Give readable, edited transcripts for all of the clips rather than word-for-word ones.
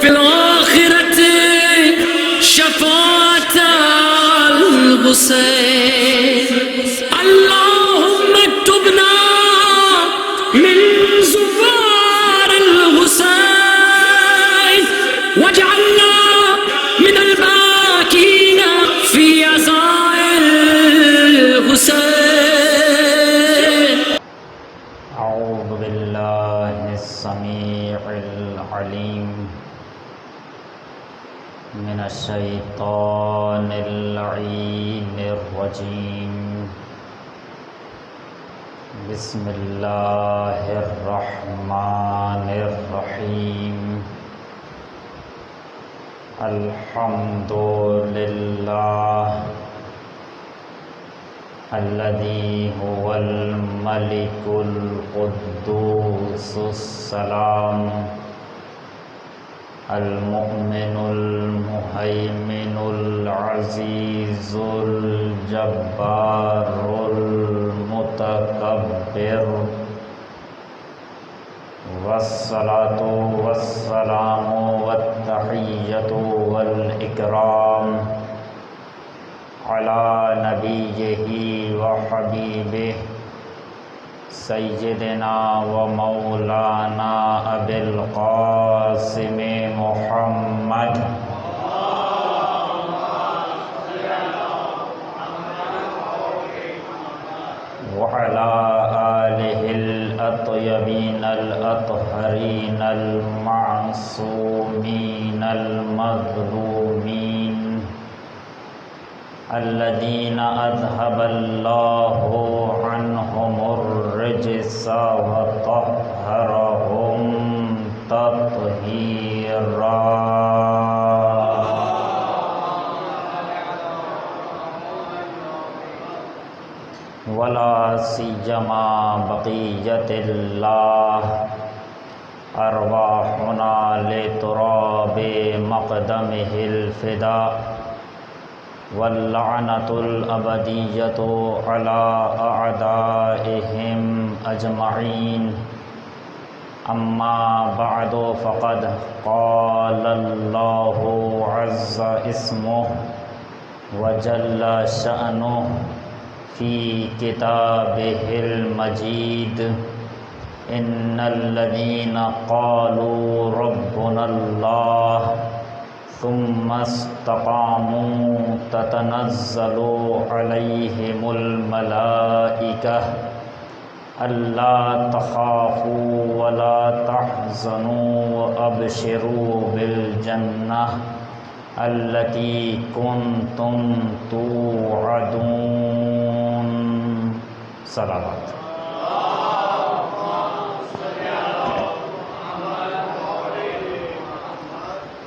في الآخرة شفاعة الحسين اللهم اكتبنا من زوار الحسين واجعلنا من الباكين في عزاء الحسين. أعوذ بالله السميع العليم من الشيطان اللعين الرجيم. بسم الله الرحمن الرحيم. الحمد لله الذي هو الملك القدوس السلام المؤمن المهيمن العزيز الجبار المتكبر، والصلاة والسلام والتحية والإكرام على نبيه وحبيبه سيدنا ومولانا أبي القاسم محمد وعلى آله الأطيبين الأطهرين المعصومين المظلومين الذين أذهب الله عنهم الرجس وطهرهم تطهيرا. ولا سيما بقية الله أرواحنا لتراب مقدمه الفداء، واللعنة الأبدية على أعدائهم أجمعين. أما بعد، فقد قال الله عز اسمه وجل شأنه في كتابه المجيد: إن الذين قالوا ربنا الله ثم استقاموا تتنزل عليهم الملائكة ألا تخافوا ولا تحزنوا وأبشروا بالجنة التي كنتم توعدون. صلوات.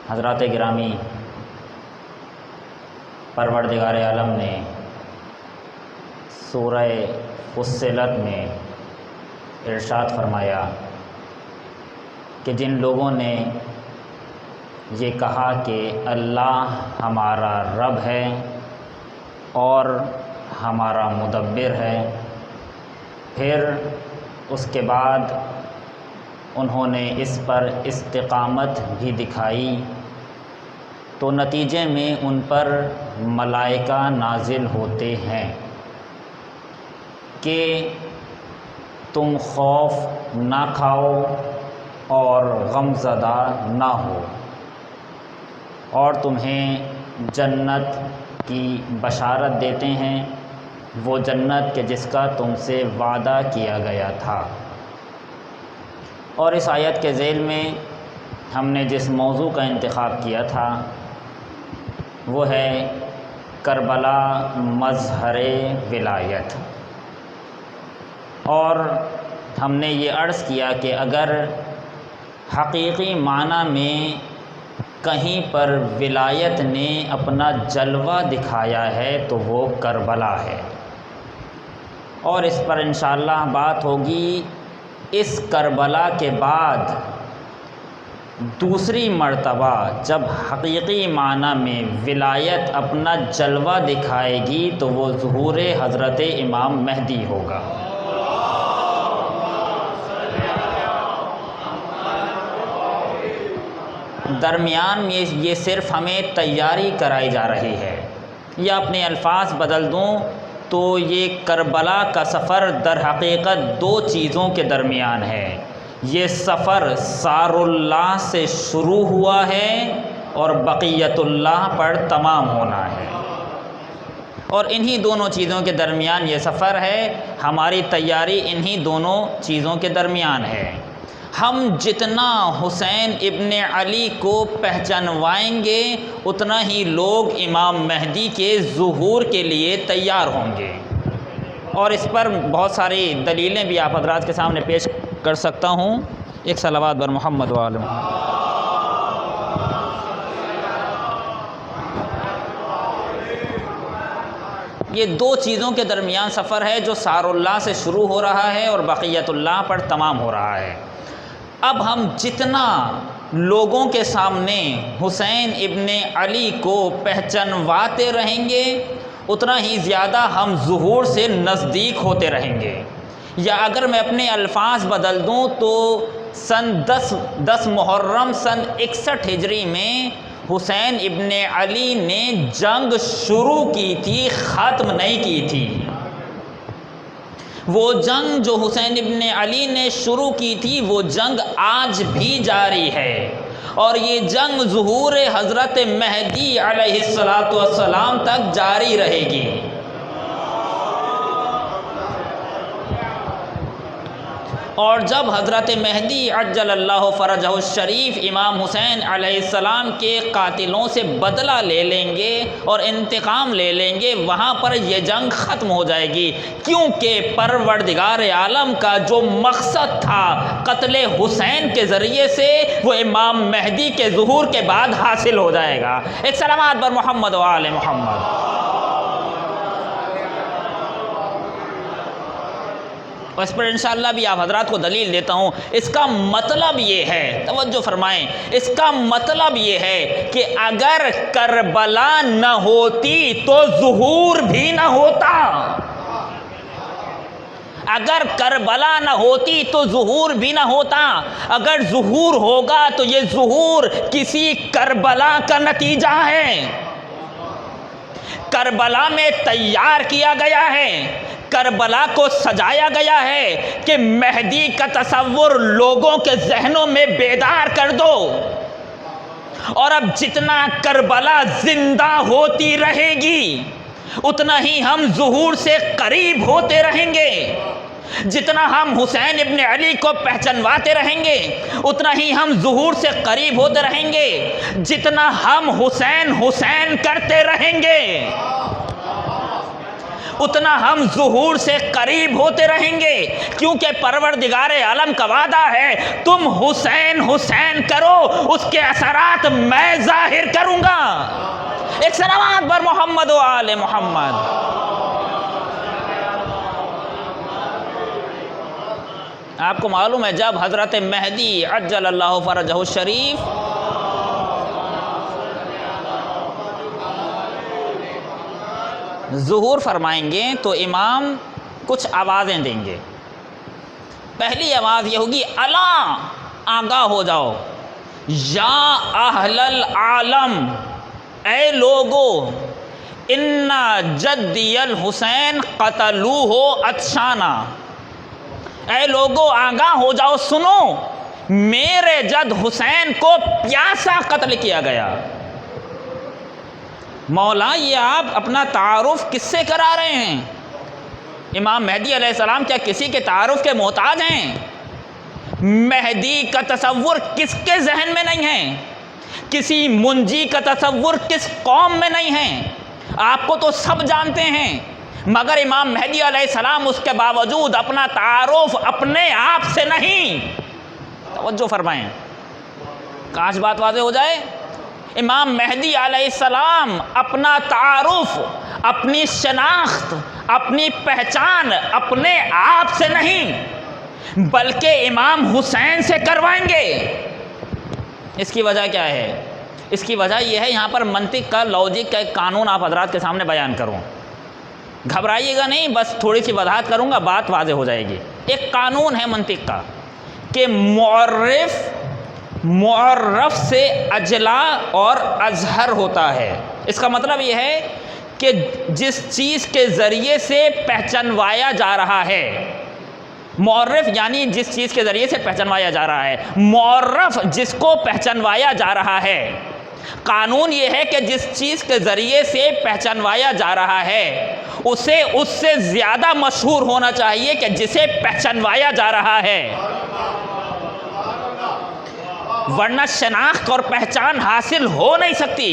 حضرات گرامی، پروردگار عالم نے سورہ فصلت میں ارشاد فرمایا کہ جن لوگوں نے یہ کہا کہ اللہ ہمارا رب ہے اور ہمارا مدبر ہے، پھر اس کے بعد انہوں نے اس پر استقامت بھی دکھائی، تو نتیجے میں ان پر ملائکہ نازل ہوتے ہیں کہ تم خوف نہ کھاؤ اور غم زدہ نہ ہو، اور تمہیں جنت کی بشارت دیتے ہیں، وہ جنت کہ جس کا تم سے وعدہ کیا گیا تھا۔ اور اس آیت کے ذیل میں ہم نے جس موضوع کا انتخاب کیا تھا وہ ہے کربلا مظہر ولایت، اور ہم نے یہ عرض کیا کہ اگر حقیقی معنی میں کہیں پر ولایت نے اپنا جلوہ دکھایا ہے تو وہ کربلا ہے، اور اس پر انشاءاللہ بات ہوگی۔ اس کربلا کے بعد دوسری مرتبہ جب حقیقی معنی میں ولایت اپنا جلوہ دکھائے گی تو وہ ظہور حضرت امام مہدی ہوگا۔ درمیان میں یہ صرف ہمیں تیاری کرائی جا رہی ہے، یا اپنے الفاظ بدل دوں تو یہ کربلا کا سفر در حقیقت دو چیزوں کے درمیان ہے۔ یہ سفر سار اللہ سے شروع ہوا ہے اور بقیت اللہ پر تمام ہونا ہے، اور انہی دونوں چیزوں کے درمیان یہ سفر ہے۔ ہماری تیاری انہی دونوں چیزوں کے درمیان ہے۔ ہم جتنا حسین ابن علی کو پہچانوائیں گے اتنا ہی لوگ امام مہدی کے ظہور کے لیے تیار ہوں گے، اور اس پر بہت ساری دلیلیں بھی آپ حضرات کے سامنے پیش کر سکتا ہوں۔ ایک صلوات بر محمد و آل محمد۔ یہ دو چیزوں کے درمیان سفر ہے جو سار اللہ سے شروع ہو رہا ہے اور بقیت اللہ پر تمام ہو رہا ہے۔ اب ہم جتنا لوگوں کے سامنے حسین ابن علی کو پہچانواتے رہیں گے اتنا ہی زیادہ ہم ظہور سے نزدیک ہوتے رہیں گے، یا اگر میں اپنے الفاظ بدل دوں تو سن 10 محرم سن 61 ہجری میں حسین ابن علی نے جنگ شروع کی تھی، ختم نہیں کی تھی۔ وہ جنگ جو حسین ابن علی نے شروع کی تھی وہ جنگ آج بھی جاری ہے، اور یہ جنگ ظہور حضرت مہدی علیہ السلام تک جاری رہے گی۔ اور جب حضرت مہدی عجل اللہ فرجہ الشریف امام حسین علیہ السلام کے قاتلوں سے بدلہ لے لیں گے اور انتقام لے لیں گے، وہاں پر یہ جنگ ختم ہو جائے گی، کیونکہ پروردگار عالم کا جو مقصد تھا قتل حسین کے ذریعے سے وہ امام مہدی کے ظہور کے بعد حاصل ہو جائے گا۔ ایک سلامات بر محمد و آل محمد۔ اور اس پر انشاءاللہ بھی آپ حضرات کو دلیل دیتا ہوں۔ اس کا مطلب یہ ہے، توجہ فرمائیں، اس کا مطلب یہ ہے کہ اگر کربلا نہ ہوتی تو ظہور بھی نہ ہوتا، اگر کربلا نہ ہوتی تو ظہور بھی نہ ہوتا۔ اگر ظہور ہوگا تو یہ ظہور کسی کربلا کا نتیجہ ہے، کربلا میں تیار کیا گیا ہے، کربلا کو سجایا گیا ہے کہ مہدی کا تصور لوگوں کے ذہنوں میں بیدار کر دو، اور اب جتنا کربلا زندہ ہوتی رہے گی اتنا ہی ہم ظہور سے قریب ہوتے رہیں گے، جتنا ہم حسین ابن علی کو پہچانواتے رہیں گے اتنا ہی ہم ظہور سے قریب ہوتے رہیں گے، جتنا ہم حسین حسین کرتے رہیں گے اتنا ہم ظہور سے قریب ہوتے رہیں گے، کیونکہ پروردگار عالم کا وعدہ ہے تم حسین حسین کرو اس کے اثرات میں ظاہر کروں گا۔ ایک سلامات بر محمد و آل محمد۔ آپ کو معلوم ہے جب حضرت مہدی عجل اللہ فرجہ الشریف ظہور فرمائیں گے تو امام کچھ آوازیں دیں گے۔ پہلی آواز یہ ہوگی الا، آگاہ ہو جاؤ، یا اہل العالم، اے لوگو، ان جدی الحسین قتلوہ عطشانا، اے لوگو آگاہ ہو جاؤ، سنو، میرے جد حسین کو پیاسا قتل کیا گیا۔ مولا یہ آپ اپنا تعارف کس سے کرا رہے ہیں؟ امام مہدی علیہ السلام کیا کسی کے تعارف کے محتاج ہیں؟ مہدی کا تصور کس کے ذہن میں نہیں ہے؟ کسی منجی کا تصور کس قوم میں نہیں ہے؟ آپ کو تو سب جانتے ہیں، مگر امام مہدی علیہ السلام اس کے باوجود اپنا تعارف اپنے آپ سے نہیں۔ توجہ فرمائیں، کاش بات واضح ہو جائے۔ امام مہدی علیہ السلام اپنا تعارف، اپنی شناخت، اپنی پہچان اپنے آپ سے نہیں بلکہ امام حسین سے کروائیں گے۔ اس کی وجہ کیا ہے؟ اس کی وجہ یہ ہے، یہاں پر منطق کا، لاجک کا ایک قانون آپ حضرات کے سامنے بیان کروں، گھبرائیے گا نہیں، بس تھوڑی سی وضاحت کروں گا، بات واضح ہو جائے گی۔ ایک قانون ہے منطق کا کہ معرف معرف سے اجلا اور اظہر ہوتا ہے۔ اس کا مطلب یہ ہے کہ جس چیز کے ذریعے سے پہچانوایا جا رہا ہے، معرف یعنی جس چیز کے ذریعے سے پہچانوایا جا رہا ہے، معرف جس کو پہچانوایا جا رہا ہے۔ قانون یہ ہے کہ جس چیز کے ذریعے سے پہچانوایا جا رہا ہے اسے اس سے زیادہ مشہور ہونا چاہیے کہ جسے پہچانوایا جا رہا ہے، ورنہ شناخت اور پہچان حاصل ہو نہیں سکتی،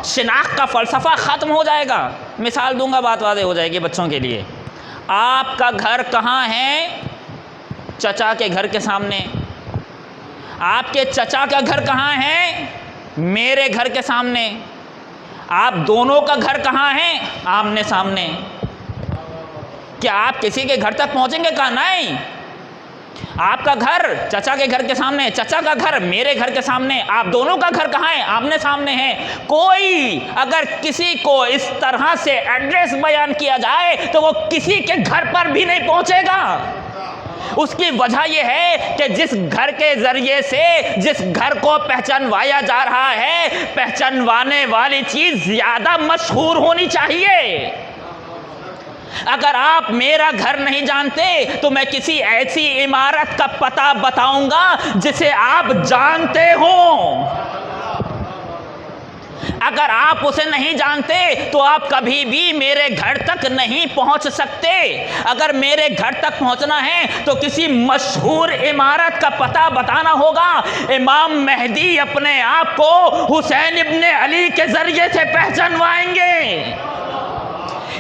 شناخت کا فلسفہ ختم ہو جائے گا۔ مثال دوں گا، بات واضح ہو جائے گی بچوں کے لیے۔ آپ کا گھر کہاں ہے؟ چچا کے گھر کے سامنے۔ آپ کے چچا کا گھر کہاں ہے؟ میرے گھر کے سامنے۔ آپ دونوں کا گھر کہاں ہے؟ آمنے سامنے۔ کیا آپ کسی کے گھر تک پہنچیں گے؟ کہا نہیں، آپ کا گھر چچا کے گھر کے سامنے، چچا کا گھر میرے گھر کے سامنے، آپ دونوں کا گھر کہاں ہے؟ آمنے سامنے ہے۔ کوئی اگر کسی کو اس طرح سے ایڈریس بیان کیا جائے تو وہ کسی کے گھر پر بھی نہیں پہنچے گا۔ اس کی وجہ یہ ہے کہ جس گھر کے ذریعے سے جس گھر کو پہچانوایا جا رہا ہے، پہچانوانے والی چیز زیادہ مشہور ہونی چاہیے۔ اگر آپ میرا گھر نہیں جانتے تو میں کسی ایسی عمارت کا پتہ بتاؤں گا جسے آپ جانتے ہوں۔ اگر آپ اسے نہیں جانتے تو آپ کبھی بھی میرے گھر تک نہیں پہنچ سکتے۔ اگر میرے گھر تک پہنچنا ہے تو کسی مشہور عمارت کا پتہ بتانا ہوگا۔ امام مہدی اپنے آپ کو حسین ابن علی کے ذریعے سے پہچانوائیں گے۔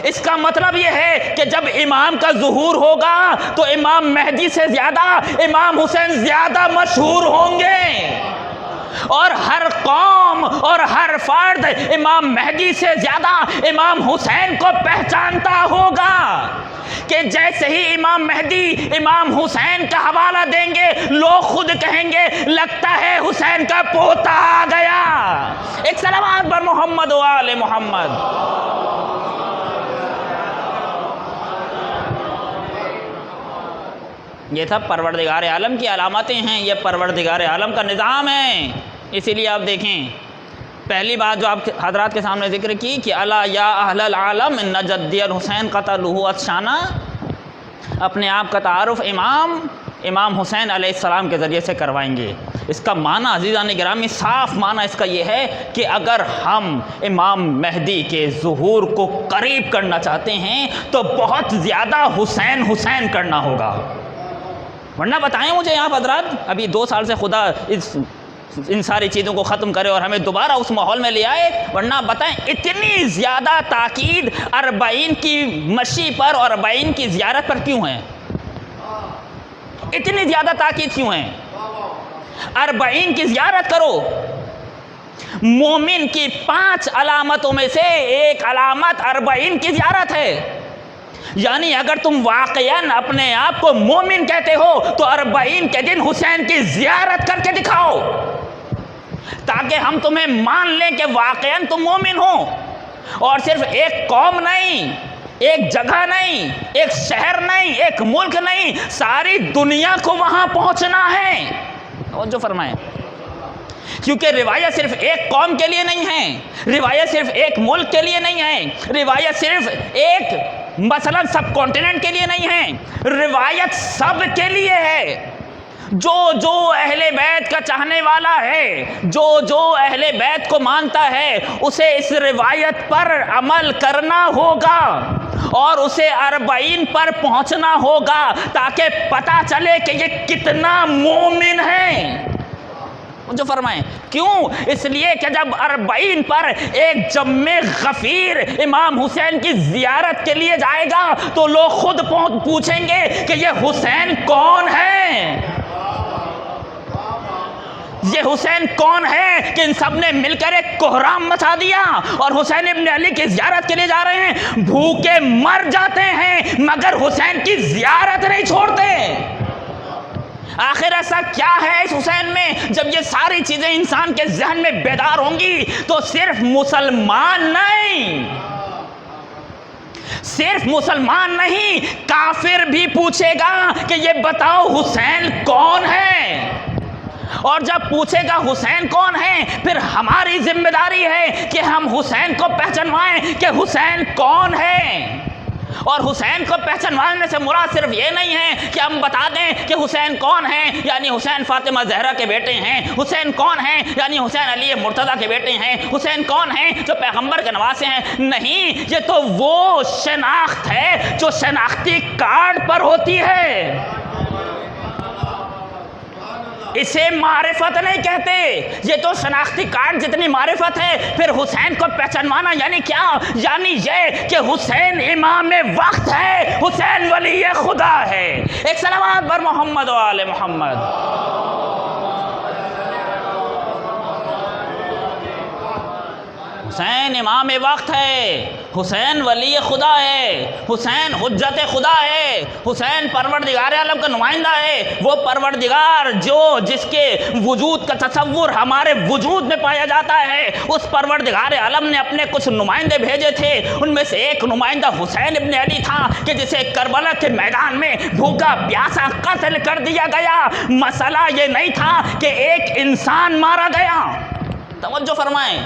اس کا مطلب یہ ہے کہ جب امام کا ظہور ہوگا تو امام مہدی سے زیادہ امام حسین زیادہ مشہور ہوں گے، اور ہر قوم اور ہر فرد امام مہدی سے زیادہ امام حسین کو پہچانتا ہوگا کہ جیسے ہی امام مہدی امام حسین کا حوالہ دیں گے لوگ خود کہیں گے لگتا ہے حسین کا پوتا آ گیا۔ ایک صلوات پر محمد و آل محمد۔ یہ سب پروردگار عالم کی علامتیں ہیں، یہ پروردگار عالم کا نظام ہے۔ اسی لیے آپ دیکھیں پہلی بات جو آپ حضرات کے سامنے ذکر کی کہ الا یا اہل العالم ان جدی الحسین قتلہ اتشانہ، اپنے آپ کا تعارف امام حسین علیہ السلام کے ذریعے سے کروائیں گے۔ اس کا معنی عزیزان گرامی، صاف معنی اس کا یہ ہے کہ اگر ہم امام مہدی کے ظہور کو قریب کرنا چاہتے ہیں تو بہت زیادہ حسین حسین کرنا ہوگا، ورنہ بتائیں مجھے آپ حضرات، ابھی 2 سال سے خدا ان ساری چیزوں کو ختم کرے اور ہمیں دوبارہ اس ماحول میں لے آئے، ورنہ بتائیں اتنی زیادہ تاکید 40 کی مشی پر اور 40 کی زیارت پر کیوں ہے؟ اتنی زیادہ تاکید کیوں ہے؟ 40 کی زیارت کرو۔ مومن کی 5 علامتوں میں سے ایک علامت 40 کی زیارت ہے۔ یعنی اگر تم واقعاً اپنے آپ کو مومن کہتے ہو تو 40 کے دن حسین کی زیارت کر کے دکھاؤ، تاکہ ہم تمہیں مان لیں کہ واقعاً تم مومن ہو۔ اور صرف ایک قوم نہیں، ایک جگہ نہیں، ایک شہر نہیں، ایک ملک نہیں، ساری دنیا کو وہاں پہنچنا ہے۔ توجہ فرمائیں، کیونکہ روایت صرف ایک قوم کے لیے نہیں ہے، روایت صرف ایک ملک کے لیے نہیں ہے، روایت صرف ایک مثلا سب کانٹیننٹ کے لیے نہیں ہے، روایت سب کے لیے ہے۔ جو اہل بیت کا چاہنے والا ہے، جو اہل بیت کو مانتا ہے، اسے اس روایت پر عمل کرنا ہوگا اور اسے 40 پر پہنچنا ہوگا تاکہ پتہ چلے کہ یہ کتنا مومن ہے۔ جو فرمائیں کیوں؟ اس لیے کہ جب 40 پر ایک جمع غفیر امام حسین کی زیارت کے لیے جائے گا تو لوگ خود پوچھیں گے کہ یہ حسین کون ہے، یہ حسین کون ہے کہ ان سب نے مل کر ایک کوہرام مچا دیا اور حسین ابن علی کی زیارت کے لیے جا رہے ہیں، بھوکے مر جاتے ہیں مگر حسین کی زیارت نہیں چھوڑتے۔ آخر ایسا کیا ہے اس حسین میں؟ جب یہ ساری چیزیں انسان کے ذہن میں بیدار ہوں گی تو صرف مسلمان نہیں کافر بھی پوچھے گا کہ یہ بتاؤ حسین کون ہے۔ اور جب پوچھے گا حسین کون ہے، پھر ہماری ذمہ داری ہے کہ ہم حسین کو پہچانوائیں کہ حسین کون ہے۔ اور حسین کو پہچانوانے سے مراد صرف یہ نہیں ہے کہ ہم بتا دیں کہ حسین کون ہے، یعنی حسین فاطمہ زہرا کے بیٹے ہیں، حسین کون ہیں یعنی حسین علی مرتضیٰ کے بیٹے ہیں، حسین کون ہیں جو پیغمبر کے نواسے ہیں۔ نہیں، یہ تو وہ شناخت ہے جو شناختی کارڈ پر ہوتی ہے، اسے معرفت نہیں کہتے۔ یہ تو شناختی کارڈ جتنی معرفت ہے۔ پھر حسین کو پہچانوانا یعنی کیا؟ یعنی یہ کہ حسین امام وقت ہے، حسین ولی خدا ہے۔ ایک صلوات پر محمد و آل محمد۔ حسین امام وقت ہے، حسین ولی خدا ہے، حسین حجت خدا ہے، حسین پروردگار عالم کا نمائندہ ہے، وہ پروردگار جس کے وجود کا تصور ہمارے وجود میں پایا جاتا ہے۔ اس پروردگار عالم نے اپنے کچھ نمائندے بھیجے تھے، ان میں سے ایک نمائندہ حسین ابن علی تھا کہ جسے کربلا کے میدان میں بھوکا پیاسا قتل کر دیا گیا۔ مسئلہ یہ نہیں تھا کہ ایک انسان مارا گیا، توجہ فرمائیں،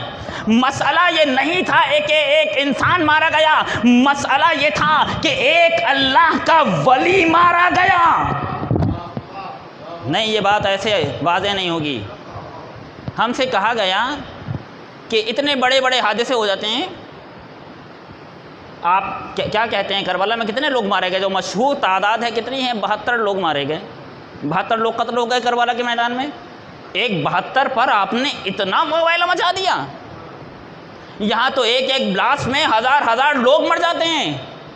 مسئلہ یہ نہیں تھا کہ ایک انسان مارا گیا، مسئلہ یہ تھا کہ ایک اللہ کا ولی مارا گیا۔ نہیں، یہ بات ایسے واضح نہیں ہوگی۔ ہم سے کہا گیا کہ اتنے بڑے بڑے حادثے ہو جاتے ہیں، آپ کیا کہتے ہیں کربلا میں کتنے لوگ مارے گئے؟ جو مشہور تعداد ہے کتنی ہے؟ 72 لوگ مارے گئے، 72 لوگ قتل ہو گئے کربلا کے میدان میں۔ ایک 72 پر آپ نے اتنا موبائل مچا دیا، یہاں تو ایک ایک بلاسٹ میں ہزار لوگ مر جاتے ہیں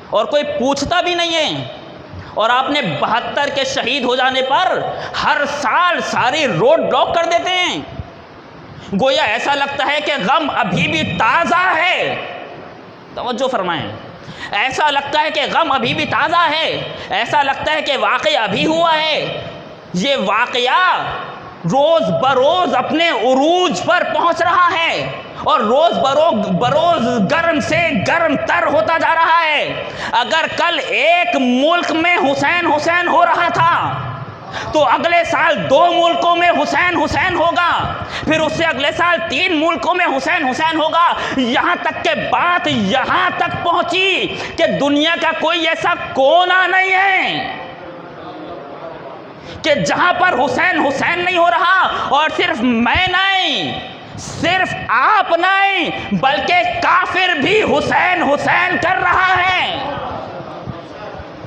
اور کوئی پوچھتا بھی نہیں ہے، اور آپ نے 72 کے شہید ہو جانے پر ہر سال ساری روڈ بلاک کر دیتے ہیں، گویا ایسا لگتا ہے کہ غم ابھی بھی تازہ ہے۔ توجہ فرمائیں، ایسا لگتا ہے کہ غم ابھی بھی تازہ ہے، ایسا لگتا ہے کہ واقعہ ابھی ہوا ہے۔ یہ واقعہ روز بروز اپنے عروج پر پہنچ رہا ہے اور روز بروز گرم سے گرم تر ہوتا جا رہا ہے۔ اگر کل ایک ملک میں حسین ہو رہا تھا تو اگلے سال 2 ملکوں میں حسین ہوگا، پھر اس سے اگلے سال 3 ملکوں میں حسین ہوگا، یہاں تک کہ بات یہاں تک پہنچی کہ دنیا کا کوئی ایسا کونا نہیں ہے کہ جہاں پر حسین نہیں ہو رہا، اور صرف میں نہیں، صرف آپ نہیں، بلکہ کافر بھی حسین کر رہا ہے۔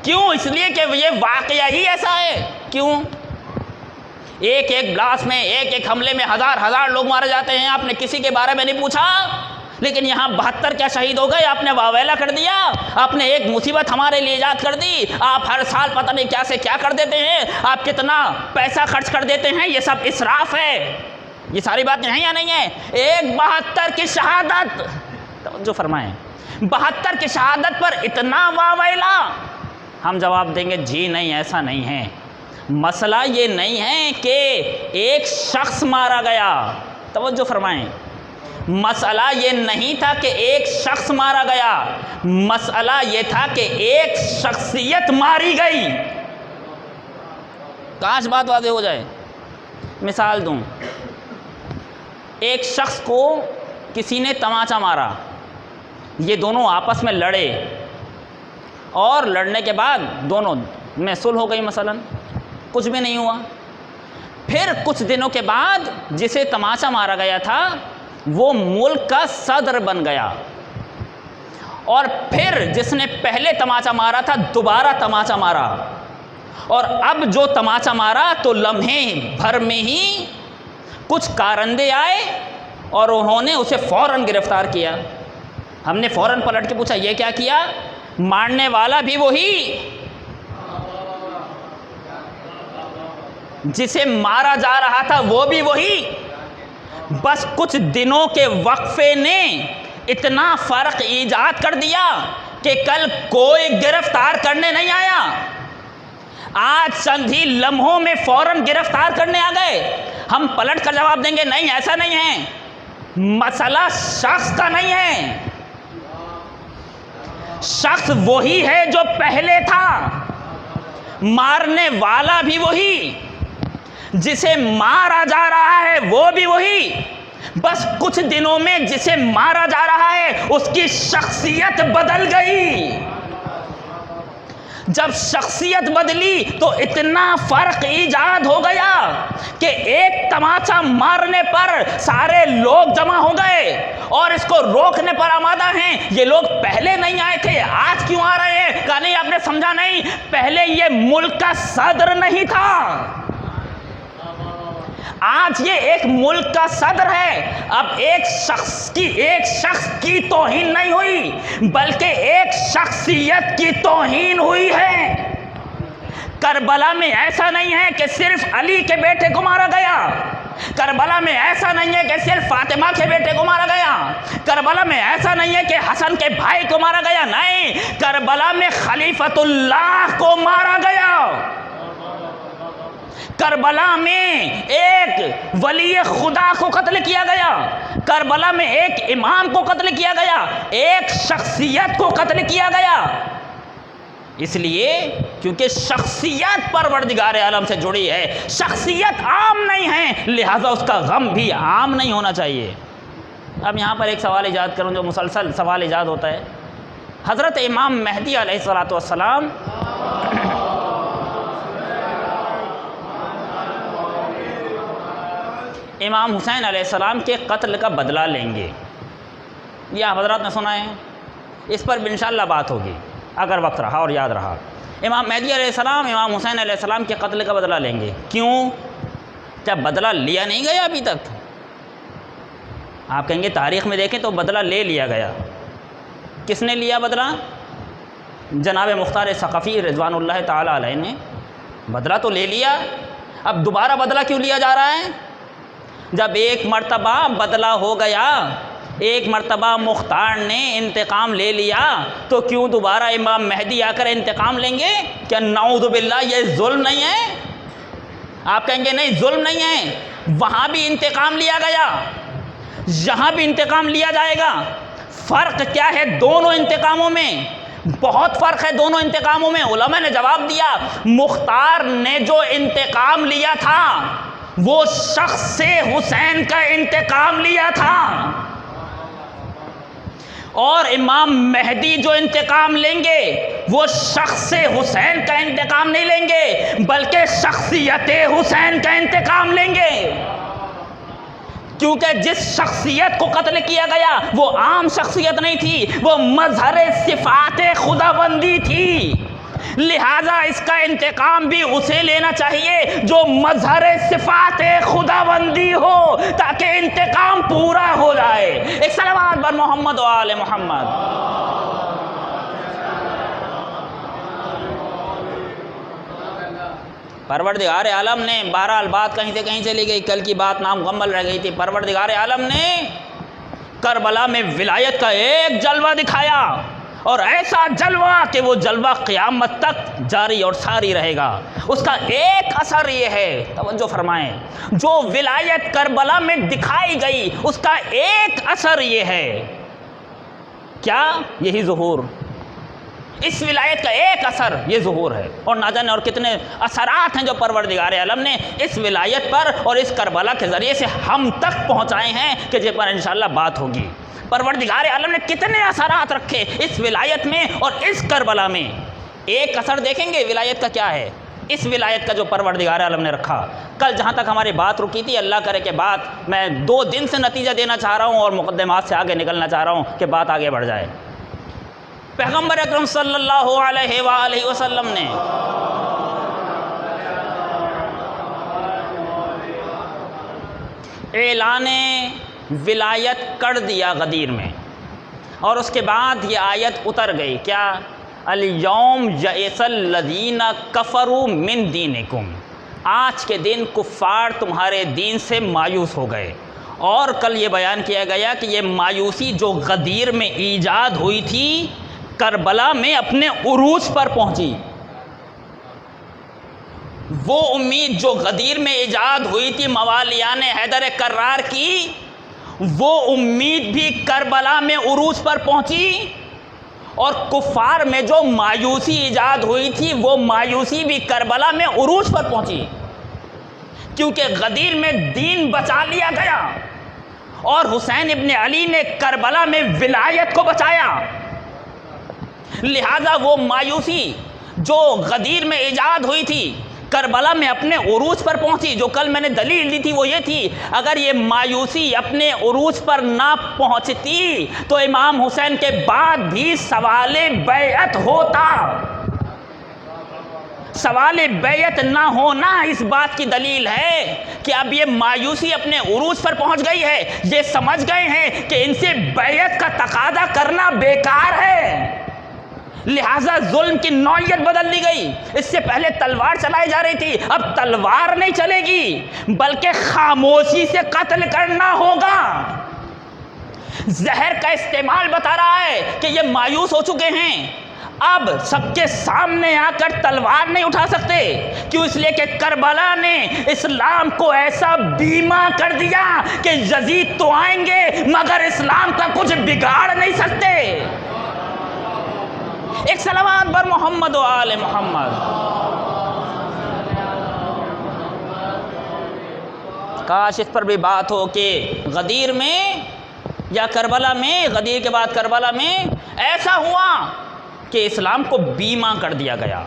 کیوں؟ اس لیے کہ یہ واقعہ ہی ایسا ہے۔ کیوں؟ ایک ایک بلاس میں، ایک ایک حملے میں ہزار لوگ مارے جاتے ہیں، آپ نے کسی کے بارے میں نہیں پوچھا، لیکن یہاں 72 کیا شہید ہو گئے، آپ نے واویلا کر دیا، آپ نے ایک مصیبت ہمارے لیے ایجاد کر دی۔ آپ ہر سال پتہ نہیں کیا سے کیا کر دیتے ہیں، آپ کتنا پیسہ خرچ کر دیتے ہیں، یہ سب اسراف ہے۔ یہ ساری باتیں ہیں یا نہیں ہیں؟ ایک 72 کی شہادت، توجہ فرمائیں، 72 کی شہادت پر اتنا واویلا؟ ہم جواب دیں گے جی نہیں، ایسا نہیں ہے۔ مسئلہ یہ نہیں ہے کہ ایک شخص مارا گیا، توجہ فرمائیں، مسئلہ یہ نہیں تھا کہ ایک شخص مارا گیا، مسئلہ یہ تھا کہ ایک شخصیت ماری گئی۔ کاش بات واضح ہو جائے۔ مثال دوں، ایک شخص کو کسی نے تماچا مارا، یہ دونوں آپس میں لڑے، اور لڑنے کے بعد دونوں میں صلح ہو گئی، مثلا کچھ بھی نہیں ہوا۔ پھر کچھ دنوں کے بعد جسے تماچا مارا گیا تھا وہ ملک کا صدر بن گیا، اور پھر جس نے پہلے تماچا مارا تھا دوبارہ تماچا مارا، اور اب جو تماچا مارا تو لمحے بھر میں ہی کچھ کارندے آئے اور انہوں نے اسے فوراً گرفتار کیا۔ ہم نے فوراً پلٹ کے پوچھا یہ کیا کیا؟ مارنے والا بھی وہی، جسے مارا جا رہا تھا وہ بھی وہی، بس کچھ دنوں کے وقفے نے اتنا فرق ایجاد کر دیا کہ کل کوئی گرفتار کرنے نہیں آیا، آج چند ہی لمحوں میں فوراً گرفتار کرنے آ گئے۔ ہم پلٹ کر جواب دیں گے نہیں، ایسا نہیں ہے۔ مسئلہ شخص کا نہیں ہے، شخص وہی ہے جو پہلے تھا، مارنے والا بھی وہی، جسے مارا جا رہا ہے وہ بھی وہی، بس کچھ دنوں میں جسے مارا جا رہا ہے اس کی شخصیت بدل گئی۔ جب شخصیت بدلی تو اتنا فرق ایجاد ہو گیا کہ ایک تماچا مارنے پر سارے لوگ جمع ہو گئے اور اس کو روکنے پر آمادہ ہیں۔ یہ لوگ پہلے نہیں آئے تھے، آج کیوں آ رہے ہیں؟ کہا نہیں، آپ نے سمجھا نہیں، پہلے یہ ملک کا صدر نہیں تھا، آج یہ ایک ملک کا صدر ہے۔ اب ایک شخص کی توہین نہیں ہوئی بلکہ ایک شخصیت کی توہین ہوئی ہے۔ کربلا میں ایسا نہیں ہے کہ صرف علی کے بیٹے کو مارا گیا، کربلا میں ایسا نہیں ہے کہ صرف فاطمہ کے بیٹے کو مارا گیا، کربلا میں ایسا نہیں ہے کہ حسن کے بھائی کو مارا گیا، نہیں، کربلا میں خلیفۃ اللہ کو مارا گیا، کربلا میں ایک ولی خدا کو قتل کیا گیا، کربلا میں ایک امام کو قتل کیا گیا، ایک شخصیت کو قتل کیا گیا۔ اس لیے کیونکہ شخصیت پروردگار عالم سے جڑی ہے، شخصیت عام نہیں ہے، لہذا اس کا غم بھی عام نہیں ہونا چاہیے۔ اب یہاں پر ایک سوال ایجاد کروں جو مسلسل سوال ایجاد ہوتا ہے۔ حضرت امام مہدی علیہ السلام امام حسین علیہ السلام کے قتل کا بدلہ لیں گے، یہ آپ حضرات نے سنا ہے، اس پر بھی انشاءاللہ بات ہوگی اگر وقت رہا اور یاد رہا۔ امام مہدی علیہ السلام امام حسین علیہ السلام کے قتل کا بدلہ لیں گے، کیوں؟ کیا بدلہ لیا نہیں گیا ابھی تک؟ آپ کہیں گے تاریخ میں دیکھیں تو بدلہ لے لیا گیا۔ کس نے لیا بدلہ؟ جناب مختار ثقفی رضوان اللہ تعالی علیہ نے بدلہ تو لے لیا، اب دوبارہ بدلہ کیوں لیا جا رہا ہے؟ جب ایک مرتبہ بدلہ ہو گیا، ایک مرتبہ مختار نے انتقام لے لیا، تو کیوں دوبارہ امام مہدی آ کر انتقام لیں گے؟ کیا نعوذ باللہ یہ ظلم نہیں ہے؟ آپ کہیں گے نہیں ظلم نہیں ہے، وہاں بھی انتقام لیا گیا، یہاں بھی انتقام لیا جائے گا۔ فرق کیا ہے دونوں انتقاموں میں؟ بہت فرق ہے دونوں انتقاموں میں۔ علماء نے جواب دیا، مختار نے جو انتقام لیا تھا وہ شخص سے حسین کا انتقام لیا تھا، اور امام مہدی جو انتقام لیں گے وہ شخص سے حسین کا انتقام نہیں لیں گے بلکہ شخصیت حسین کا انتقام لیں گے، کیونکہ جس شخصیت کو قتل کیا گیا وہ عام شخصیت نہیں تھی، وہ مظہر صفات خداوندی تھی، لہذا اس کا انتقام بھی اسے لینا چاہیے جو مظہر صفات خداوندی ہو، تاکہ انتقام پورا ہو جائے۔ ایک صلوات بر محمد و آل محمد۔ پروردگار عالم نے، بہرحال بات کہیں سے کہیں چلی گئی، کل کی بات نامکمل رہ گئی تھی۔ پروردگار عالم نے کربلا میں ولایت کا ایک جلوہ دکھایا، اور ایسا جلوہ کہ وہ جلوہ قیامت تک جاری اور ساری رہے گا۔ اس کا ایک اثر یہ ہے، توجہ فرمائیں، جو ولایت کربلا میں دکھائی گئی اس کا ایک اثر یہ ہے، کیا؟ یہی ظہور، اس ولایت کا ایک اثر یہ ظہور ہے، اور نہ جانے اور کتنے اثرات ہیں جو پروردگار عالم نے اس ولایت پر اور اس کربلا کے ذریعے سے ہم تک پہنچائے ہیں کہ جن پر انشاءاللہ بات ہوگی۔ پروردگار عالم نے کتنے اثرات رکھے اس ولایت میں اور اس کربلا میں۔ ایک اثر دیکھیں گے ولایت کا کیا ہے، اس ولایت کا جو پروردگار عالم نے رکھا۔ کل جہاں تک ہماری بات رکی تھی، اللہ کرے کہ بات میں 2 دن سے نتیجہ دینا چاہ رہا ہوں اور مقدمات سے آگے نکلنا چاہ رہا ہوں کہ بات آگے بڑھ جائے۔ پیغمبر اکرم صلی اللہ علیہ وآلہ وسلم نے اعلان ولایت کر دیا غدیر میں، اور اس کے بعد یہ آیت اتر گئی، کیا؟ الیوم یئس الذین کفروا من دینکم، آج کے دن کفار تمہارے دین سے مایوس ہو گئے۔ اور کل یہ بیان کیا گیا کہ یہ مایوسی جو غدیر میں ایجاد ہوئی تھی کربلا میں اپنے عروج پر پہنچی، وہ امید جو غدیر میں ایجاد ہوئی تھی موالیان حیدر کرار کی، وہ امید بھی کربلا میں عروج پر پہنچی، اور کفار میں جو مایوسی ایجاد ہوئی تھی وہ مایوسی بھی کربلا میں عروج پر پہنچی۔ کیونکہ غدیر میں دین بچا لیا گیا اور حسین ابن علی نے کربلا میں ولایت کو بچایا۔ لہذا وہ مایوسی جو غدیر میں ایجاد ہوئی تھی کربلا میں اپنے عروج پر پہنچی۔ جو کل میں نے دلیل دی تھی وہ یہ تھی، اگر یہ مایوسی اپنے عروج پر نہ پہنچتی تو امام حسین کے بعد بھی سوال بیعت ہوتا۔ سوال بیعت نہ ہونا اس بات کی دلیل ہے کہ اب یہ مایوسی اپنے عروج پر پہنچ گئی ہے، یہ سمجھ گئے ہیں کہ ان سے بیعت کا تقاضا کرنا بیکار ہے، لہٰذا ظلم کی نوعیت بدل دی گئی۔ اس سے پہلے تلوار چلائی جا رہی تھی، اب تلوار نہیں چلے گی بلکہ خاموشی سے قتل کرنا ہوگا۔ زہر کا استعمال بتا رہا ہے کہ یہ مایوس ہو چکے ہیں، اب سب کے سامنے آ کر تلوار نہیں اٹھا سکتے۔ کیوں؟ اس لیے کہ کربلا نے اسلام کو ایسا بیمہ کر دیا کہ یزید تو آئیں گے مگر اسلام کا کچھ بگاڑ نہیں سکتے۔ ایک صلوات بر محمد و آل محمد۔ کاش اس پر بھی بات ہو کہ غدیر میں یا کربلا میں، غدیر کے بعد کربلا میں ایسا ہوا کہ اسلام کو بیمہ کر دیا گیا۔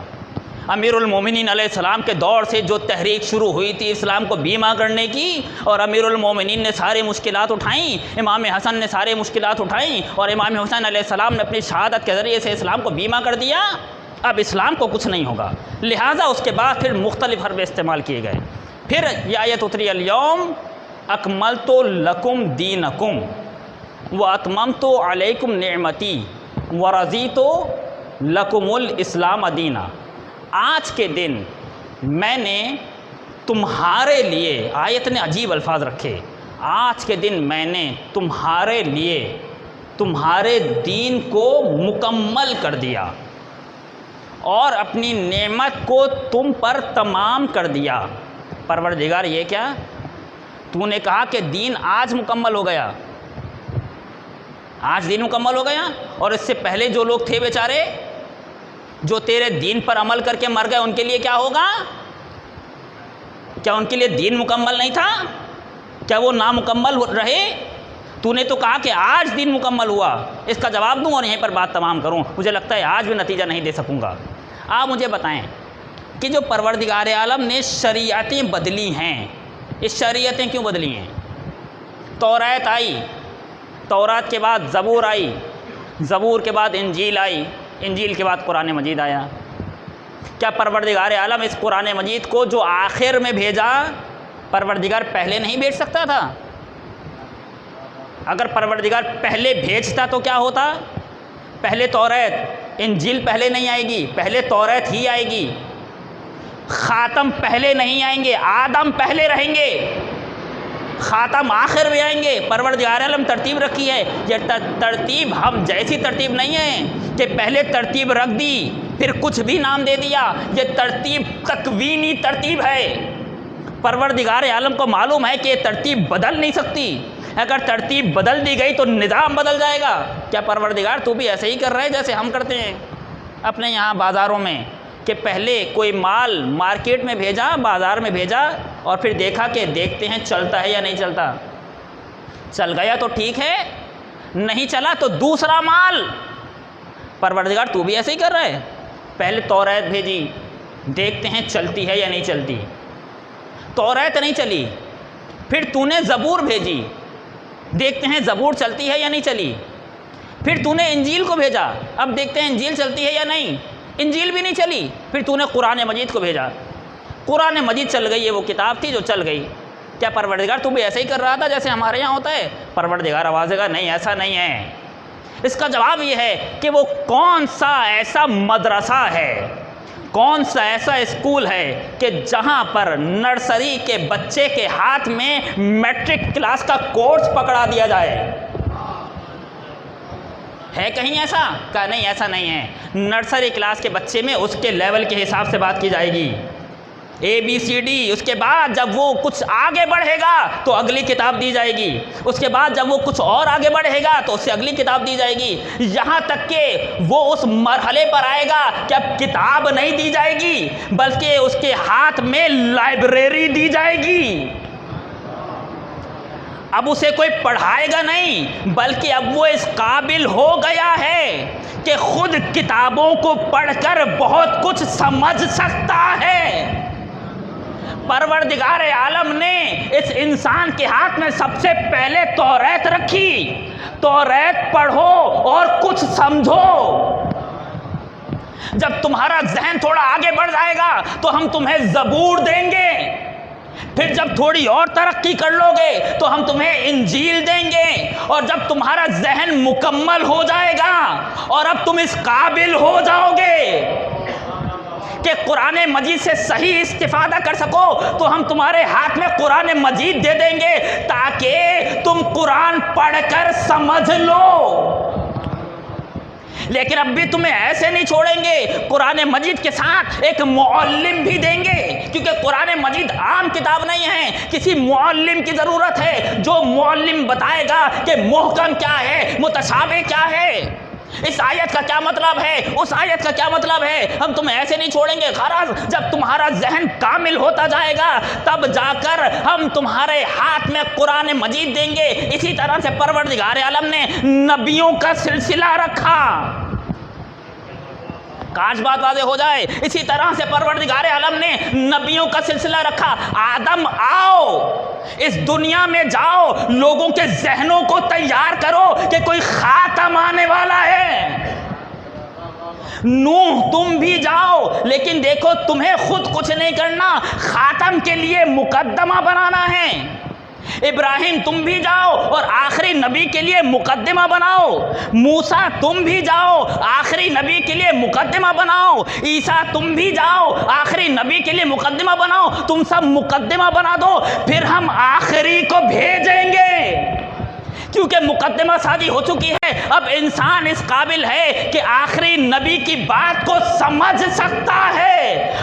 امیر المومنین علیہ السلام کے دور سے جو تحریک شروع ہوئی تھی اسلام کو بیمہ کرنے کی، اور امیر المومنین نے سارے مشکلات اٹھائیں، امام حسن نے سارے مشکلات اٹھائیں، اور امام حسین علیہ السلام نے اپنی شہادت کے ذریعے سے اسلام کو بیمہ کر دیا۔ اب اسلام کو کچھ نہیں ہوگا، لہٰذا اس کے بعد پھر مختلف حربے استعمال کیے گئے۔ پھر یہ آیت اتری، الیوم اکملت لکم دینکم واتممت علیکم نعمتی ورضیت لکم الاسلام دینا۔ آج کے دن میں نے تمہارے لیے، آیت نے عجیب الفاظ رکھے، آج کے دن میں نے تمہارے لیے تمہارے دین کو مکمل کر دیا اور اپنی نعمت کو تم پر تمام کر دیا۔ پروردگار یہ کیا؟ تو نے کہا کہ دین آج مکمل ہو گیا، آج دین مکمل ہو گیا، اور اس سے پہلے جو لوگ تھے بیچارے جو تیرے دین پر عمل کر کے مر گئے ان کے لیے کیا ہوگا؟ کیا ان کے لیے دین مکمل نہیں تھا؟ کیا وہ نامکمل رہے؟ تو نے تو کہا کہ آج دین مکمل ہوا۔ اس کا جواب دوں اور یہیں پر بات تمام کروں، مجھے لگتا ہے آج بھی نتیجہ نہیں دے سکوں گا۔ آپ مجھے بتائیں کہ جو پروردگار عالم نے شریعتیں بدلی ہیں، یہ شریعتیں کیوں بدلی ہیں؟ تورات آئی، تورات کے بعد زبور آئی، زبور کے بعد انجیل آئی، انجیل کے بعد قرآن مجید آیا۔ کیا پروردگار عالم اس قرآن مجید کو جو آخر میں بھیجا پروردگار پہلے نہیں بھیج سکتا تھا؟ اگر پروردگار پہلے بھیجتا تو کیا ہوتا؟ پہلے تورات، انجیل پہلے نہیں آئے گی، پہلے تورات ہی آئے گی۔ خاتم پہلے نہیں آئیں گے، آدم پہلے رہیں گے، خاتم آخر میں آئیں گے۔ پروردگار عالم ترتیب رکھی ہے، یہ ترتیب ہم جیسی ترتیب نہیں ہے کہ پہلے ترتیب رکھ دی پھر کچھ بھی نام دے دیا، یہ ترتیب تکوینی ترتیب ہے۔ پروردگار عالم کو معلوم ہے کہ یہ ترتیب بدل نہیں سکتی، اگر ترتیب بدل دی گئی تو نظام بدل جائے گا۔ کیا پروردگار تو بھی ایسے ہی کر رہا ہے جیسے ہم کرتے ہیں اپنے یہاں بازاروں میں، کہ پہلے کوئی مال مارکیٹ میں بھیجا، بازار میں بھیجا، اور پھر دیکھا کہ دیکھتے ہیں چلتا ہے یا نہیں چلتا، چل گیا تو ٹھیک ہے، نہیں چلا تو دوسرا مال۔ پروردگار تو بھی ایسے ہی کر رہا ہے، پہلے تورات بھیجی، دیکھتے ہیں چلتی ہے یا نہیں چلتی، تورات نہیں چلی، پھر تو نے زبور بھیجی، دیکھتے ہیں زبور چلتی ہے یا نہیں چلی، پھر تو نے انجیل کو بھیجا، اب دیکھتے ہیں انجیل چلتی ہے یا نہیں، انجیل بھی نہیں چلی، پھر تو نے قرآن مجید کو بھیجا، قرآن مجید چل گئی، یہ وہ کتاب تھی جو چل گئی۔ کیا پروردگار تو بھی ایسا ہی کر رہا تھا جیسے ہمارے یہاں ہوتا ہے؟ پروردگار آواز دے گا نہیں، ایسا نہیں ہے۔ اس کا جواب یہ ہے کہ وہ کون سا ایسا مدرسہ ہے، کون سا ایسا اسکول ہے کہ جہاں پر نرسری کے بچے کے ہاتھ میں میٹرک کلاس کا کورس پکڑا دیا جائے؟ ہے کہیں ایسا؟ کہا نہیں، ایسا نہیں ہے، نرسری کلاس کے بچے میں اس کے لیول کے حساب سے بات کی جائے گی۔ ABCD، اس کے بعد جب وہ کچھ آگے بڑھے گا تو اگلی کتاب دی جائے گی، اس کے بعد جب وہ کچھ اور آگے بڑھے گا تو اس سے اگلی کتاب دی جائے گی، یہاں تک کہ وہ اس مرحلے پر آئے گا کہ اب کتاب نہیں دی جائے گی بلکہ اس کے ہاتھ میں لائبریری دی جائے گی۔ اب اسے کوئی پڑھائے گا نہیں بلکہ اب وہ اس قابل ہو گیا ہے کہ خود کتابوں کو پڑھ کر بہت کچھ سمجھ سکتا ہے۔ پروردگار عالم نے اس انسان کے ہاتھ میں سب سے پہلے توریت رکھی، توریت پڑھو اور کچھ سمجھو۔ جب تمہارا ذہن تھوڑا آگے بڑھ جائے گا تو ہم تمہیں زبور دیں گے، پھر جب تھوڑی اور ترقی کر لو گے تو ہم تمہیں انجیل دیں گے، اور جب تمہارا ذہن مکمل ہو جائے گا اور اب تم اس قابل ہو جاؤ گے کہ قرآن مجید سے صحیح استفادہ کر سکو تو ہم تمہارے ہاتھ میں قرآن مجید دے دیں گے تاکہ تم قرآن پڑھ کر سمجھ لو۔ لیکن اب بھی تمہیں ایسے نہیں چھوڑیں گے، قرآن مجید کے ساتھ ایک معلم بھی دیں گے، کیونکہ قرآن مجید عام کتاب نہیں ہے، کسی معلم کی ضرورت ہے جو معلم بتائے گا کہ محکم کیا ہے، متشابہ کیا ہے، اس آیت کا کیا مطلب ہے، اس آیت کا کیا مطلب ہے۔ ہم تمہیں ایسے نہیں چھوڑیں گے، خلاص جب تمہارا ذہن کامل ہوتا جائے گا تب جا کر ہم تمہارے ہاتھ میں قرآن مجید دیں گے۔ اسی طرح سے پروردگار عالم نے نبیوں کا سلسلہ رکھا، کاش بات واضح ہو جائے، اسی طرح سے پروردگار عالم نے نبیوں کا سلسلہ رکھا۔ آدم آؤ، اس دنیا میں جاؤ، لوگوں کے ذہنوں کو تیار کرو کہ کوئی خاتم آنے والا ہے۔ نوح تم بھی جاؤ، لیکن دیکھو تمہیں خود کچھ نہیں کرنا، خاتم کے لیے مقدمہ بنانا ہے۔ ابراہیم تم بھی جاؤ اور آخری نبی کے لیے مقدمہ بناؤ، موسیٰ تم بھی جاؤ آخری نبی کے لیے مقدمہ بناؤ، عیسیٰ تم بھی جاؤ آخری نبی کے لیے مقدمہ بناؤ، تم سب مقدمہ بنا دو، پھر ہم آخری کو بھیجیں گے۔ کیونکہ مقدمہ سازی ہو چکی ہے، اب انسان اس قابل ہے کہ آخری نبی کی بات کو سمجھ سکتا ہے،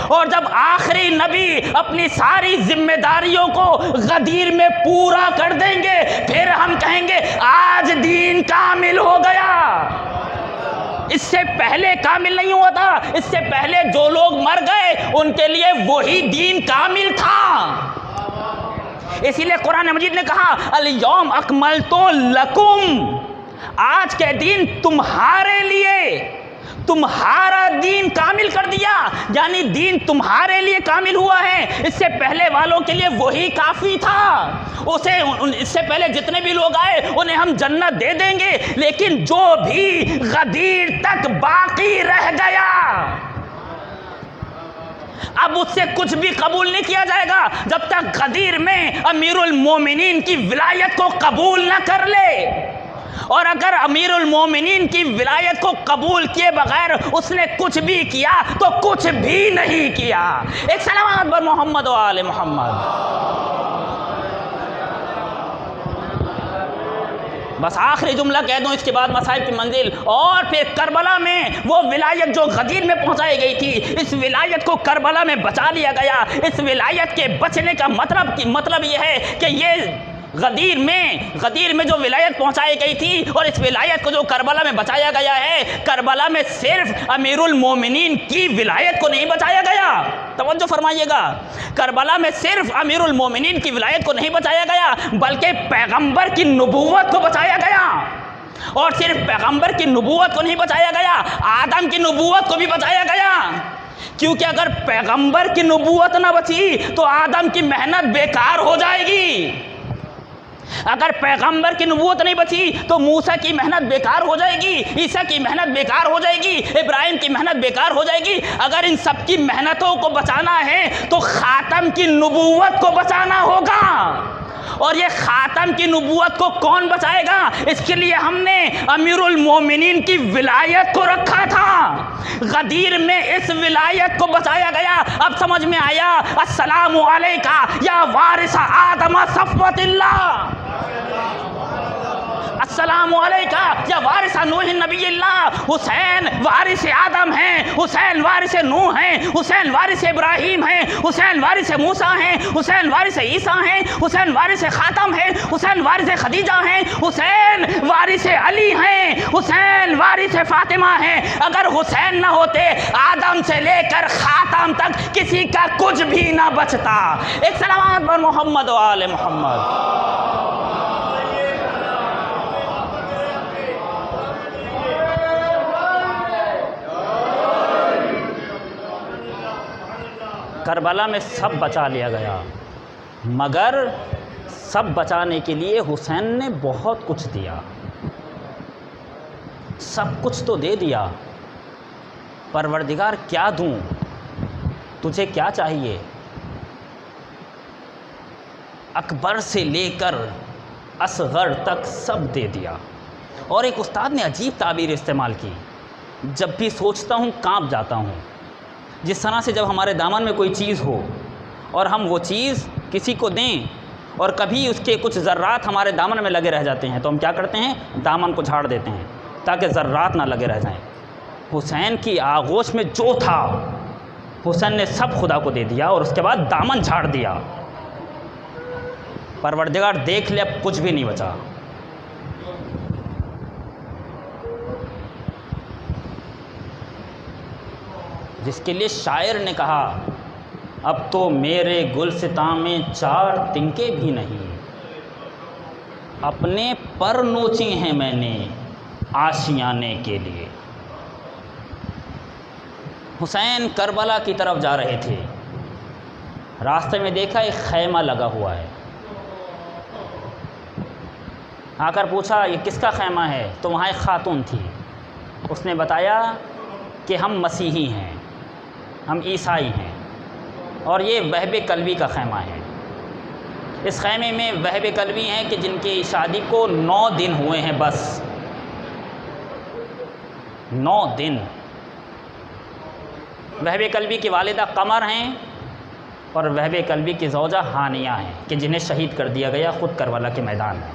اور جب آخری نبی اپنی ساری ذمہ داریوں کو غدیر میں پورا کر دیں گے پھر ہم کہیں گے آج دین کامل ہو گیا۔ اس سے پہلے کامل نہیں ہوا تھا، اس سے پہلے جو لوگ مر گئے ان کے لیے وہی دین کامل تھا۔ اسی لیے قرآن مجید نے کہا الیوم اکملت لکم، آج کے دن تمہارے لیے تمہارا دین کامل کر دیا، یعنی دین تمہارے لیے کامل ہوا ہے، اس سے پہلے والوں کے لیے وہی کافی تھا۔ اس سے پہلے جتنے بھی لوگ آئے انہیں ہم جنت دے دیں گے، لیکن جو بھی غدیر تک باقی رہ گیا اب اس سے کچھ بھی قبول نہیں کیا جائے گا جب تک غدیر میں امیر المومنین کی ولایت کو قبول نہ کر لے، اور اگر امیر المومنین کی ولایت کو قبول کیے بغیر اس نے کچھ بھی کیا تو کچھ بھی نہیں کیا۔ ایک سلامات بر محمد و آل محمد۔ بس آخری جملہ کہہ دوں اس کے بعد مصائب کی منزل، اور پھر کربلا میں وہ ولایت جو غدیر میں پہنچائی گئی تھی، اس ولایت کو کربلا میں بچا لیا گیا۔ اس ولایت کے بچنے کا مطلب یہ ہے کہ یہ غدیر میں جو ولایت پہنچائی گئی تھی اور اس ولایت کو جو کربلا میں بچایا گیا ہے، کربلا میں صرف امیر المومنین کی ولایت کو نہیں بچایا گیا، توجہ فرمائیے گا، کربلا میں صرف امیر المومنین کی ولایت کو نہیں بچایا گیا بلکہ پیغمبر کی نبوت کو بچایا گیا، اور صرف پیغمبر کی نبوت کو نہیں بچایا گیا، آدم کی نبوت کو بھی بچایا گیا، کیونکہ اگر پیغمبر کی نبوت نہ بچی تو آدم کی محنت بیکار ہو جائے گی، اگر پیغمبر کی نبوت نہیں بچی تو موسیٰ کی محنت بیکار ہو جائے گی، عیسیٰ کی محنت بیکار ہو جائے گی، ابراہیم کی محنت بیکار ہو جائے گی۔ اگر ان سب کی محنتوں کو بچانا ہے تو خاتم کی نبوت کو بچانا ہوگا، اور یہ خاتم کی نبوت کو کون بچائے گا؟ اس کے لیے ہم نے امیر المومنین کی ولایت کو رکھا تھا، غدیر میں اس ولایت کو بچایا گیا۔ اب سمجھ میں آیا؟ السلام علیکہ یا وارث آدم صفوت اللہ، السلام علیکہ یا وارث نوح نبی اللہ، حسین وارث آدم ہیں، حسین وارث نوح ہیں، حسین وارث ابراہیم ہیں، حسین وارث موسیٰ ہیں، حسین وارث عیسیٰ ہیں، حسین وارث خاتم ہیں، حسین وارث خدیجہ ہیں، حسین وارث علی ہیں، حسین وارث فاطمہ ہیں۔ اگر حسین نہ ہوتے آدم سے لے کر خاتم تک کسی کا کچھ بھی نہ بچتا۔ ایک سلامات پر محمد و آل محمد۔ کربلا میں سب بچا لیا گیا، مگر سب بچانے کے لیے حسین نے بہت کچھ دیا، سب کچھ تو دے دیا۔ پروردگار کیا دوں، تجھے کیا چاہیے؟ اکبر سے لے کر اصغر تک سب دے دیا۔ اور ایک استاد نے عجیب تعبیر استعمال کی، جب بھی سوچتا ہوں کانپ جاتا ہوں۔ جس طرح سے جب ہمارے دامن میں کوئی چیز ہو اور ہم وہ چیز کسی کو دیں اور کبھی اس کے کچھ ذرات ہمارے دامن میں لگے رہ جاتے ہیں تو ہم کیا کرتے ہیں؟ دامن کو جھاڑ دیتے ہیں تاکہ ذرات نہ لگے رہ جائیں۔ حسین کی آغوش میں جو تھا حسین نے سب خدا کو دے دیا اور اس کے بعد دامن جھاڑ دیا۔ پروردگار دیکھ لے اب کچھ بھی نہیں بچا۔ جس کے لیے شاعر نے کہا اب تو میرے گلستاں میں 4 تنکے بھی نہیں، اپنے پر نوچے ہیں میں نے آشیانے کے لیے۔ حسین کربلا کی طرف جا رہے تھے، راستے میں دیکھا ایک خیمہ لگا ہوا ہے، آ کر پوچھا یہ کس کا خیمہ ہے؟ تو وہاں ایک خاتون تھی، اس نے بتایا کہ ہم مسیحی ہیں، ہم عیسائی ہیں اور یہ وہب کلبی کا خیمہ ہے۔ اس خیمے میں وہب کلبی ہیں کہ جن کی شادی کو 9 دن ہوئے ہیں، بس 9 دن۔ وہب کلبی کی والدہ قمر ہیں اور وہب کلبی کی زوجہ ہانیہ ہیں کہ جنہیں شہید کر دیا گیا خود کربلا کے میدان میں۔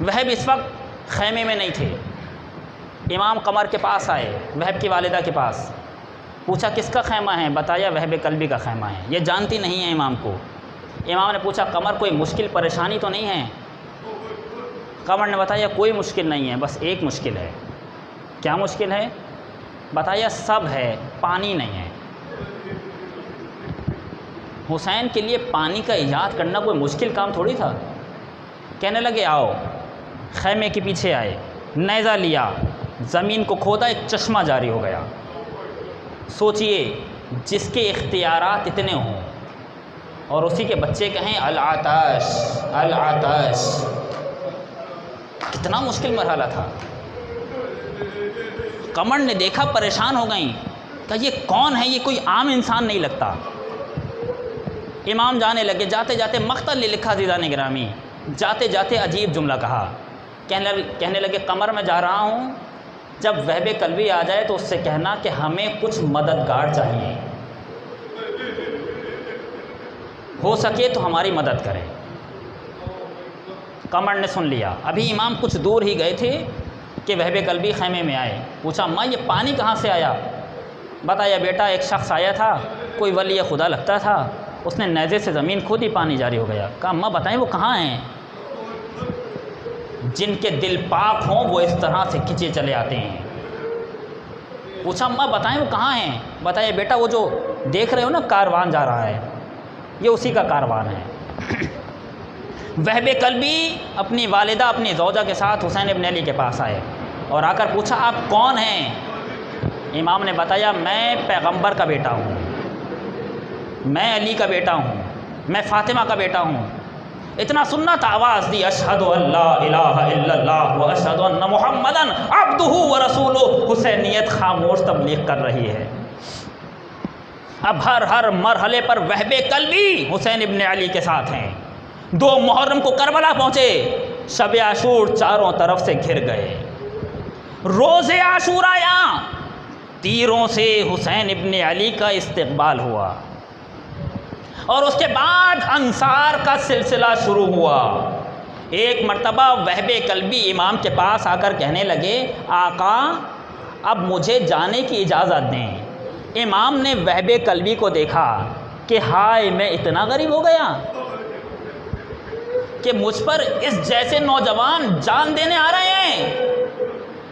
وہب اس وقت خیمے میں نہیں تھے، امام قمر کے پاس آئے، وہب کی والدہ کے پاس، پوچھا کس کا خیمہ ہے؟ بتایا وہب کلبی کا خیمہ ہے۔ یہ جانتی نہیں ہے امام کو۔ امام نے پوچھا قمر کوئی مشکل پریشانی تو نہیں ہے؟ قمر نے بتایا کوئی مشکل نہیں ہے، بس ایک مشکل ہے۔ کیا مشکل ہے؟ بتایا سب ہے، پانی نہیں ہے۔ حسین کے لیے پانی کا ایجاد کرنا کوئی مشکل کام تھوڑی تھا۔ کہنے لگے آؤ، خیمے کے پیچھے آئے، نیزہ لیا، زمین کو کھودا، ایک چشمہ جاری ہو گیا۔ سوچئے جس کے اختیارات اتنے ہوں اور اسی کے بچے کہیں العطش العطش، کتنا مشکل مرحلہ تھا۔ قمر نے دیکھا، پریشان ہو گئیں، کہ یہ کون ہے؟ یہ کوئی عام انسان نہیں لگتا۔ امام جانے لگے، جاتے جاتے مقتل لکھا عزیزان گرامی، جاتے جاتے عجیب جملہ کہا، کہنے لگے قمر میں جا رہا ہوں، جب وہب کلبی آ جائے تو اس سے کہنا کہ ہمیں کچھ مددگار چاہیے، ہو سکے تو ہماری مدد کرے۔ قمر نے سن لیا۔ ابھی امام کچھ دور ہی گئے تھے کہ وہب کلبی خیمے میں آئے، پوچھا ماں یہ پانی کہاں سے آیا؟ بتایا بیٹا ایک شخص آیا تھا، کوئی ولی خدا لگتا تھا، اس نے نیزے سے زمین کھود ہی پانی جاری ہو گیا۔ کہا ماں بتائیں وہ کہاں ہیں؟ جن کے دل پاک ہوں وہ اس طرح سے کھنچے چلے آتے ہیں۔ پوچھا ماں بتائیں وہ کہاں ہیں؟ بتایا بیٹا وہ جو دیکھ رہے ہو نا کاروان جا رہا ہے، یہ اسی کا کاروان ہے۔ وہب کلبی اپنی والدہ اپنی زوجہ کے ساتھ حسین ابن علی کے پاس آئے اور آ کر پوچھا آپ کون ہیں؟ امام نے بتایا میں پیغمبر کا بیٹا ہوں، میں علی کا بیٹا ہوں، میں فاطمہ کا بیٹا ہوں۔ اتنا سننا تھا، آواز دی اشہد ان لا الہ الا اللہ و اشہد ان محمدا عبدہ و رسولہ۔ حسینیت خاموش تبلیغ کر رہی ہے۔ اب ہر مرحلے پر وہب کلبی حسین ابن علی کے ساتھ ہیں۔ 2 محرم کو کربلا پہنچے، شب عاشور چاروں طرف سے گھر گئے۔ روز عاشوراء تیروں سے حسین ابن علی کا استقبال ہوا۔ اور اس کے بعد انصار کا سلسلہ شروع ہوا۔ ایک مرتبہ وہب کلبی امام کے پاس آ کر کہنے لگے آقا اب مجھے جانے کی اجازت دیں۔ امام نے وہب کلبی کو دیکھا کہ ہائے میں اتنا غریب ہو گیا کہ مجھ پر اس جیسے نوجوان جان دینے آ رہے ہیں۔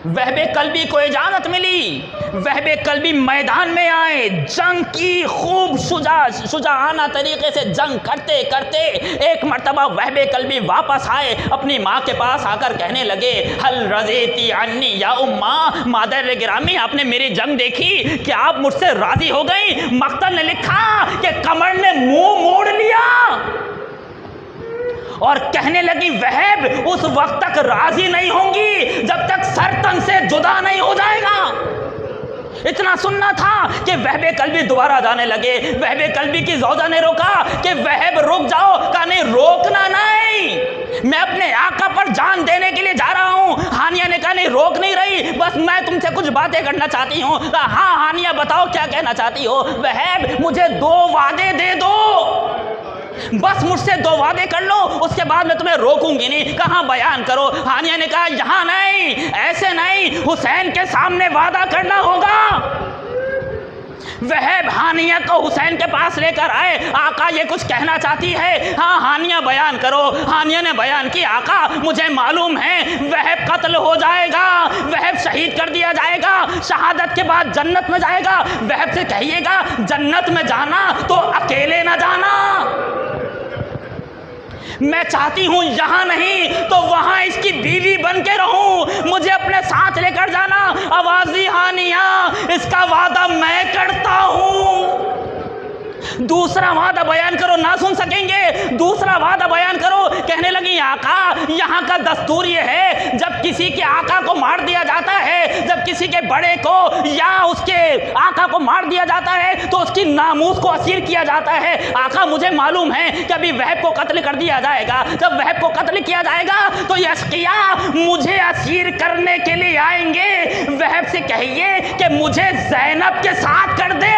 وہب کلبی کو اجازت ملی، وہب کلبی میدان میں آئے، جنگ کی خوب شجاعانہ طریقے سے جنگ کرتے کرتے ایک مرتبہ وہب کلبی واپس آئے، اپنی ماں کے پاس آ کر کہنے لگے حل رضیتی عنی یا اماں، مادر گرامی آپ نے میری جنگ دیکھی کہ آپ مجھ سے راضی ہو گئی؟ مقتل نے لکھا کہ قمر نے منہ موڑ لیا اور کہنے لگی وہب اس وقت تک راضی نہیں ہوں گی جب تک سر تن سے جدا نہیں ہو جائے گا۔ اتنا سننا تھا کہ وہب کلبی دوبارہ جانے لگے۔ وہب کلبی کی زوجہ نے روکا کہ وہب رک جاؤ، کہا نہیں روکنا نہیں، میں اپنے آقا پر جان دینے کے لیے جا رہا ہوں۔ ہانیہ نے کہا نہیں روک نہیں رہی، بس میں تم سے کچھ باتیں کرنا چاہتی ہوں۔ کہا ہاں ہانیہ بتاؤ کیا کہنا چاہتی ہو؟ وہب مجھے 2 وعدے دے دو، بس مجھ سے 2 وعدے کر لو، اس کے بعد میں تمہیں روکوں گی نہیں۔ کہاں بیان کرو؟ ہانیہ نے کہا یہاں نہیں، ایسے نہیں، حسین کے سامنے وعدہ کرنا ہوگا۔ وہب ہانیہ کو حسین کے پاس لے کر آئے، آقا یہ کچھ کہنا چاہتی ہے؟ ہاں ہانیہ بیان کرو۔ ہانیہ نے بیان کی آقا مجھے معلوم ہے وہب قتل ہو جائے گا، وہب شہید کر دیا جائے گا، شہادت کے بعد جنت میں جائے گا۔ وہب سے کہیے گا جنت میں جانا تو اکیلے نہ جانا، میں چاہتی ہوں یہاں نہیں تو وہاں اس کی بیوی بن کے رہوں، مجھے اپنے ساتھ لے کر جانا۔ آوازی ہانیہ اس کا وعدہ میں کرتا ہوں۔ دوسرا وعدہ بیان کرو، نہ سن سکیں گے، دوسرا وعدہ بیان کرو۔ کہنے لگی آقا یہاں کا دستور یہ ہے جب کسی کے آقا کو مار دیا جاتا ہے، جب کسی کے بڑے کو یا اس کے آقا کو مار دیا جاتا ہے تو اس کی ناموس کو اسیر کیا جاتا ہے۔ آقا مجھے معلوم ہے کہ ابھی وہب کو قتل کر دیا جائے گا، جب وہب کو قتل کیا جائے گا تو یہ اشقیاء مجھے اسیر کرنے کے لیے آئیں گے۔ وہب سے کہیے کہ مجھے زینب کے ساتھ کر دے،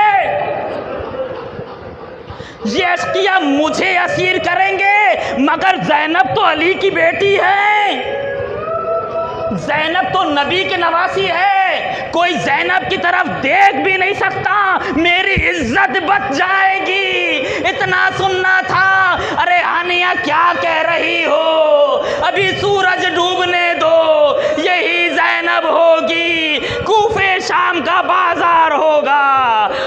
یہ اشقیاء مجھے اسیر کریں گے، مگر زینب تو علی کی بیٹی ہے، زینب تو نبی کے نواسی ہے، کوئی زینب کی طرف دیکھ بھی نہیں سکتا، میری عزت بچ جائے گی۔ اتنا سننا تھا۔ ارے ہانیہ کیا کہہ رہی ہو؟ ابھی سورج ڈوبنے دو، یہی زینب ہوگی، کوفے شام کا بازار ہوگا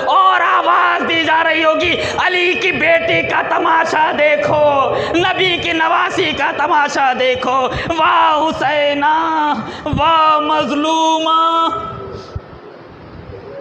اور آواز دی جا رہی ہوگی علی کی بیٹی کا تماشا دیکھو، نبی کی نواسی کا تماشا دیکھو، واہ حسینہ واہ مظلومہ۔